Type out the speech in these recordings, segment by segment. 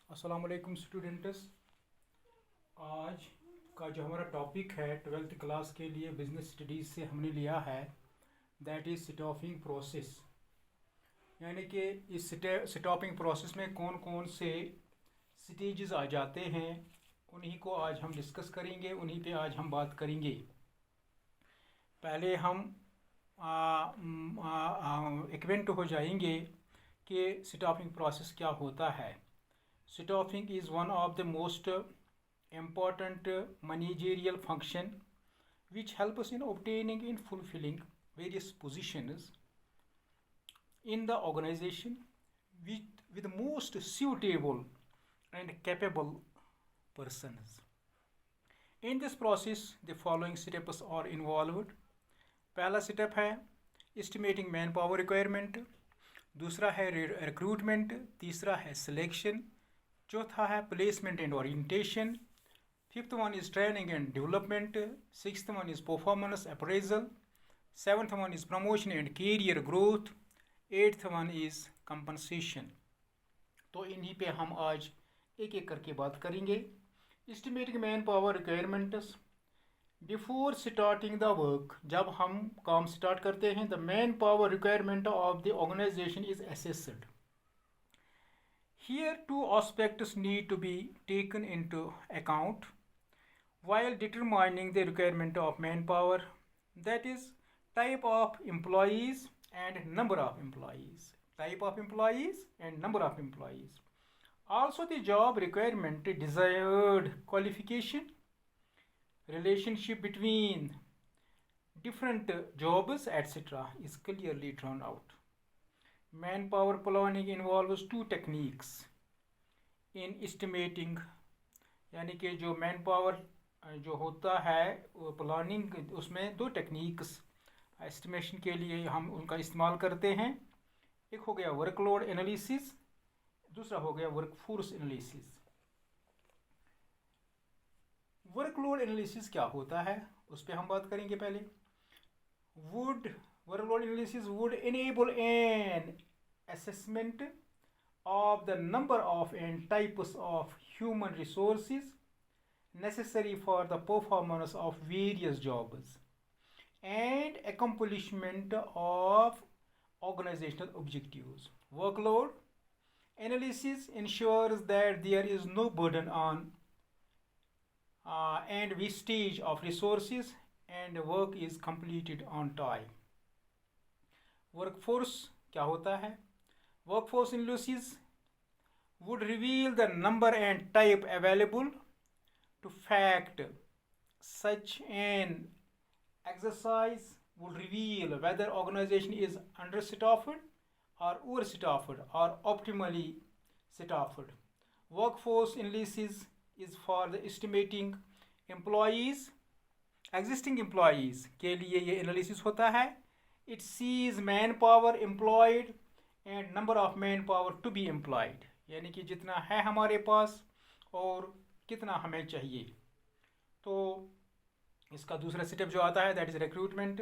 अस्सलाम वालेकुम स्टूडेंट्स। आज का जो हमारा टॉपिक है 12th क्लास के लिए बिजनेस स्टडीज़ से हमने लिया है, दैट इज़ स्टॉपिंग प्रोसेस। यानी कि इस स्टॉपिंग प्रोसेस में कौन कौन से स्टेजेस आ जाते हैं, उन्हीं को आज हम डिस्कस करेंगे, उन्हीं पे आज हम बात करेंगे। पहले हम एक्वेंट हो जाएंगे कि स्टॉपिंग प्रोसेस क्या होता है। Staffing is one of the most important managerial function which help us in obtaining and fulfilling various positions in the organization with the most suitable and capable persons. In this process, the following steps are involved. पहला step है estimating man power requirement, दूसरा है recruitment, तीसरा है selection, चौथा है placement and orientation, fifth one is training and development, sixth one is performance appraisal, seventh one is promotion and career growth, eighth one is compensation. तो इन्हीं पे हम आज एक एक करके बात करेंगे। Estimating man power requirements. Before starting the work, जब हम काम स्टार्ट करते हैं, the man power requirement of the organisation is assessed. Here two aspects need to be taken into account while determining the requirement of manpower, that is type of employees and number of employees. Type of employees and number of employees. Also the job requirement, desired qualification, relationship between different jobs, etc. is clearly drawn out. Manpower planning involves two techniques in estimating, यानी कि जो man power जो होता है वो planning, उसमें दो techniques estimation के लिए हम उनका इस्तेमाल करते हैं। एक हो गया वर्कलोड एनालिसिस, दूसरा हो गया वर्कफोर्स एनालिसिस। वर्कलोड एनालिसिस क्या होता है उस पर हम बात करेंगे। पहले workload analysis would enable an assessment of the number of and types of human resources necessary for the performance of various jobs and accomplishment of organizational objectives. Workload analysis ensures that there is no burden on and wastage of resources and work is completed on time. Workforce क्या होता है? Workforce analysis would reveal the number and type available to fact. Such an exercise would reveal whether organization is understaffed or overstaffed or optimally staffed. Workforce analysis is for the estimating employees, existing employees के लिए ये analysis होता है। It sees man power employed and number of man power to be employed, यानी कि जितना है हमारे पास और कितना हमें चाहिए। तो इसका दूसरा स्टेप जो आता है that is recruitment.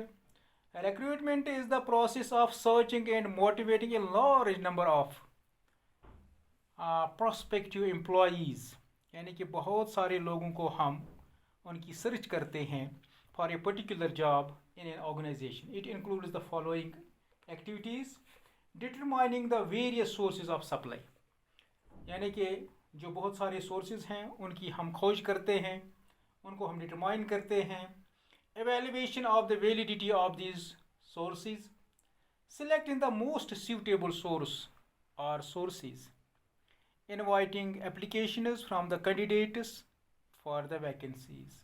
Recruitment is the process of searching and motivating A large number of prospective employees, यानी कि बहुत सारे लोगों को हम उनकी सर्च करते हैं for a particular job in an organization. It includes the following activities: determining the various sources of supply, यानी कि जो बहुत सारे sources हैं उनकी हम खोज करते हैं, उनको हम determine करते हैं। evaluation of the validity of these sources, selecting the most suitable source or sources, inviting applications from the candidates for the vacancies.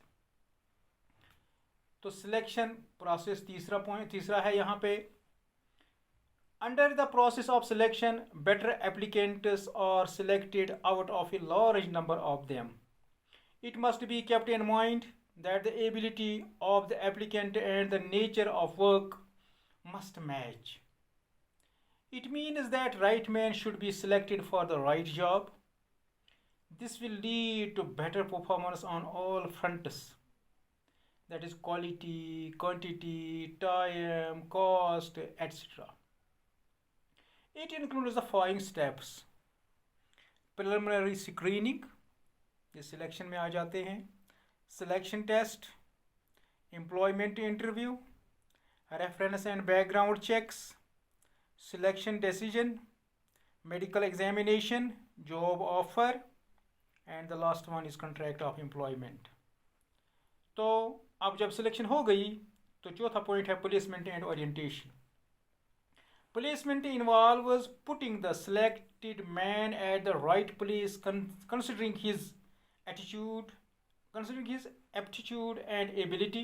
तो सिलेक्शन प्रोसेस तीसरा है यहाँ पे। Under the process of selection better applicants are selected out of a large number of them. It must be kept in mind that the ability of the applicant and the nature of work must match. It means that right man should be selected for the right job. This will lead to better performance on all fronts, that is quality, quantity, time, cost, etc. It includes the following steps: preliminary screening, ये selection में आ जाते हैं, selection test, employment interview, reference and background checks, selection decision, medical examination, job offer, and the last one is contract of employment. तो अब जब selection हो गई तो चौथा पॉइंट है placement and orientation. Placement involves putting the selected man at the right place, considering his attitude, considering his aptitude and ability.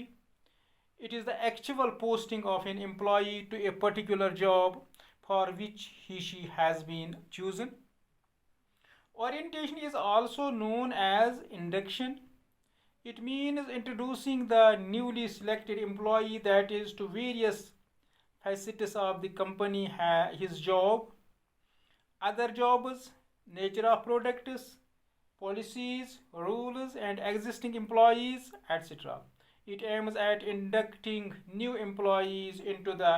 It is the actual posting of an employee to a particular job for which he/she has been chosen. Orientation is also known as induction. It means introducing the newly selected employee, that is, to various facets of the company, his job, other jobs, nature of products, policies, rules, and existing employees, etc. It aims at inducting new employees into the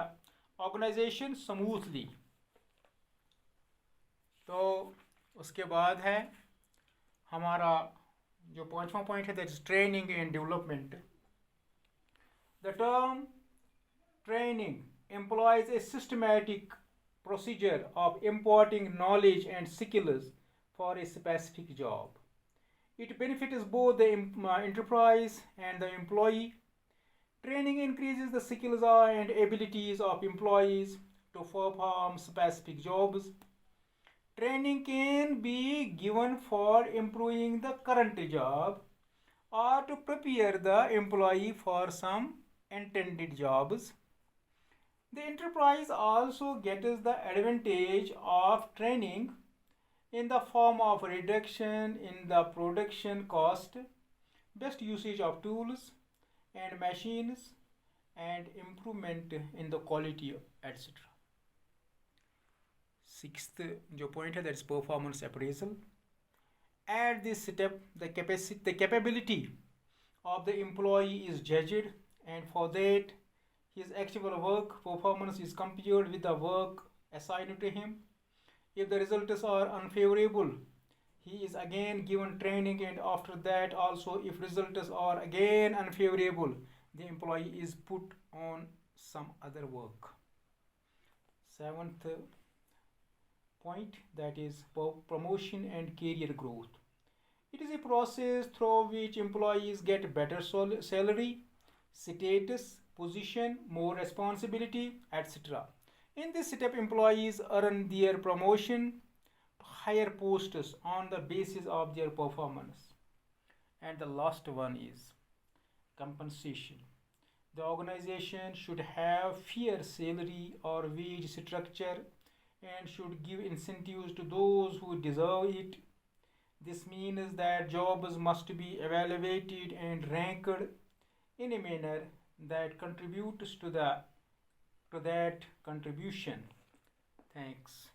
organization smoothly. तो उसके बाद है हमारा जो पांचवा point है, that is training and development. The term training employs a systematic procedure of imparting knowledge and skills for a specific job. It benefits both the enterprise and the employee. Training increases the skills and abilities of employees to perform specific jobs. Training can be given for improving the current job or to prepare the employee for some intended jobs. The enterprise also gets the advantage of training in the form of reduction in the production cost, best usage of tools and machines, and improvement in the quality, etc. Sixth जो point है, that is performance appraisal. At this step, the capability of the employee is judged, and for that his actual work performance is compared with the work assigned to him. If the results are unfavorable, he is again given training, and after that also, if results are again unfavorable, the employee is put on some other work. Seventh point, that is promotion and career growth. It is a process through which employees get better salary, status, position, more responsibility, etc. In this step, employees earn their promotion to higher posts on the basis of their performance. And the last one is compensation. The organization should have fair salary or wage structure and should give incentives to those who deserve it. This means that jobs must be evaluated and ranked in a manner that contributes to that contribution. Thanks.